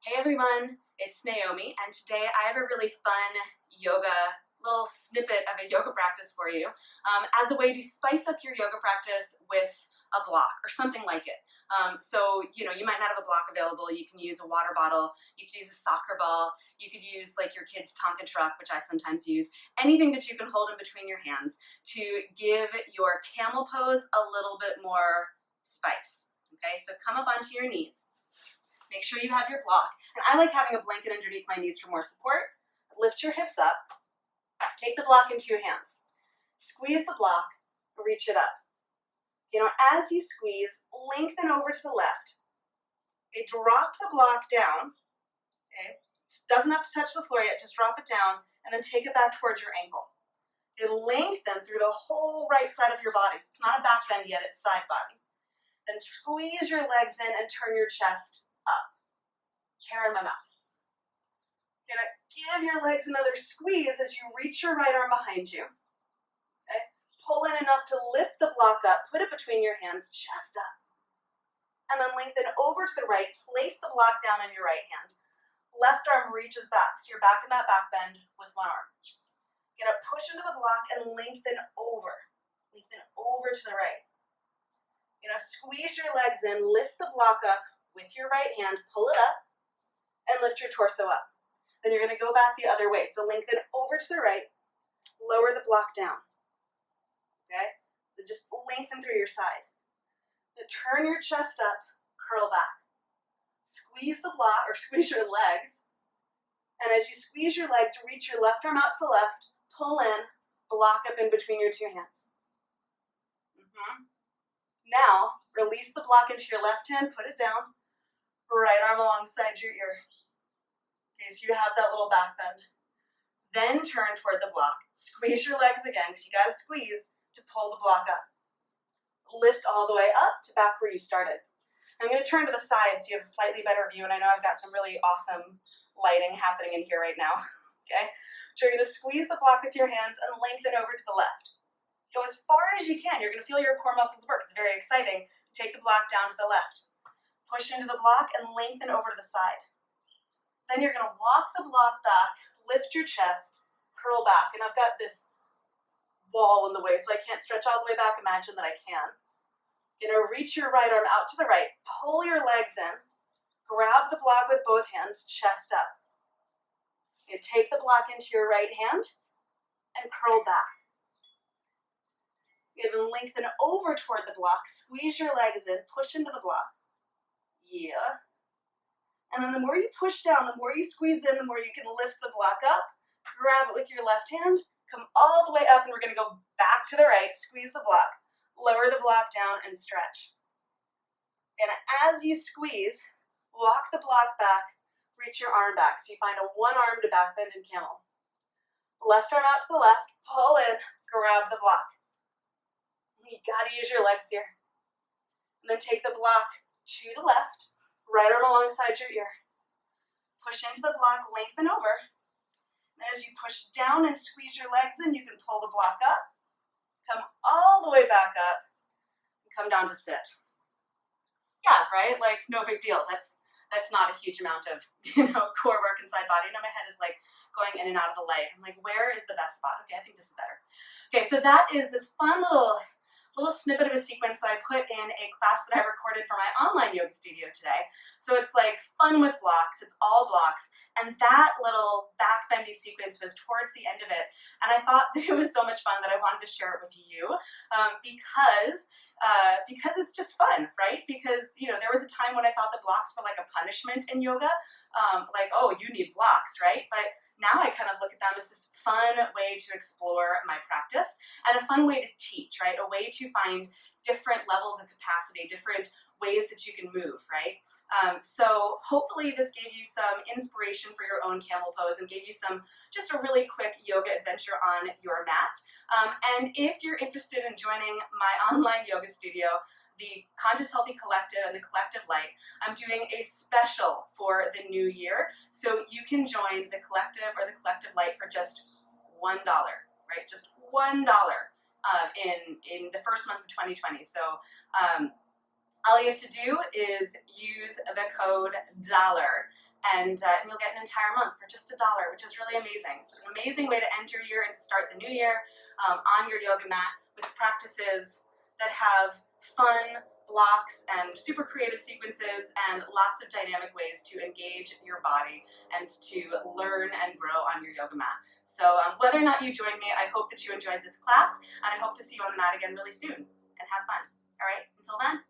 Hey everyone, it's Naomi, and today I have a really fun yoga, little snippet of a yoga practice for you as a way to spice up your yoga practice with a block or something like it. You might not have a block available. You can use a water bottle, you could use a soccer ball, you could use like your kid's Tonka truck, which I sometimes use, anything that you can hold in between your hands to give your camel pose a little bit more spice. Okay, so come up onto your knees. Make sure you have your block. And I like having a blanket underneath my knees for more support. Lift your hips up. Take the block into your hands. Squeeze the block, reach it up. As you squeeze, lengthen over to the left. Okay, drop the block down. Okay, doesn't have to touch the floor yet, just drop it down, and then take it back towards your ankle. Okay, lengthen through the whole right side of your body. So it's not a back bend yet, it's side body. Then squeeze your legs in and turn your chest up. Hair in my mouth. You're gonna give your legs another squeeze as you reach your right arm behind you. Okay? Pull in enough to lift the block up, put it between your hands, chest up. And then lengthen over to the right, place the block down in your right hand. Left arm reaches back, so you're back in that back bend with one arm. You're gonna push into the block and lengthen over to the right. You're gonna squeeze your legs in, lift the block up with your right hand, pull it up, and lift your torso up. Then you're going to go back the other way. So lengthen over to the right, lower the block down. Okay? So just lengthen through your side. Now turn your chest up, curl back. Squeeze the block, or squeeze your legs. And as you squeeze your legs, reach your left arm out to the left, pull in, block up in between your two hands. Now, release the block into your left hand, put it down, right arm alongside your ear. Okay, so you have that little back bend. Then turn toward the block. Squeeze your legs again, because you got to squeeze to pull the block up. Lift all the way up to back where you started. I'm going to turn to the side so you have a slightly better view, and I know I've got some really awesome lighting happening in here right now. Okay, so you're going to squeeze the block with your hands and lengthen over to the left. Go as far as you can. You're going to feel your core muscles work. It's very exciting. Take the block down to the left. Push into the block and lengthen over to the side. Then you're going to walk the block back, lift your chest, curl back. And I've got this wall in the way, so I can't stretch all the way back. Imagine that I can. You're going to reach your right arm out to the right, pull your legs in, grab the block with both hands, chest up. You take the block into your right hand and curl back. You then lengthen over toward the block, squeeze your legs in, push into the block. Yeah. And then the more you push down, the more you squeeze in, the more you can lift the block up, grab it with your left hand, come all the way up, and we're going to go back to the right, squeeze the block, lower the block down, and stretch. And as you squeeze, walk the block back, reach your arm back, so you find a one-armed back bend in camel. Left arm out to the left, pull in, grab the block. You gotta use your legs here. And then take the block to the left, right arm alongside your ear. Push into the block, lengthen over. Then as you push down and squeeze your legs in, you can pull the block up, come all the way back up, and come down to sit. Yeah, right? Like, no big deal. That's not a huge amount of, core work inside body. Now my head is like going in and out of the light. I'm like, where is the best spot? Okay, I think this is better. Okay, so that is this fun little snippet of a sequence that I put in a class that I recorded for my online yoga studio today. So it's like fun with blocks, it's all blocks, and that little back bendy sequence was towards the end of it, and I thought that it was so much fun that I wanted to share it with you because it's just fun, right? Because, there was a time when I thought that blocks were like a punishment in yoga, like, oh, you need blocks, right? But now I kind of look at them as this fun way to explore my practice and a fun way to teach, right? A way to find different levels of capacity, different ways that you can move, right? So hopefully this gave you some inspiration for your own camel pose and gave you just a really quick yoga adventure on your mat. And if you're interested in joining my online yoga studio, the Conscious Healthy Collective and the Collective Light, I'm doing a special for the new year. So you can join the Collective or the Collective Light for just $1, right? Just $1 in the first month of 2020. So all you have to do is use the code DOLLAR, and you'll get an entire month for just $1, which is really amazing. It's an amazing way to end your year and to start the new year on your yoga mat with practices that have fun blocks and super creative sequences and lots of dynamic ways to engage your body and to learn and grow on your yoga mat. So whether or not you join me, I hope that you enjoyed this class, and I hope to see you on the mat again really soon. And have fun. All right, until then.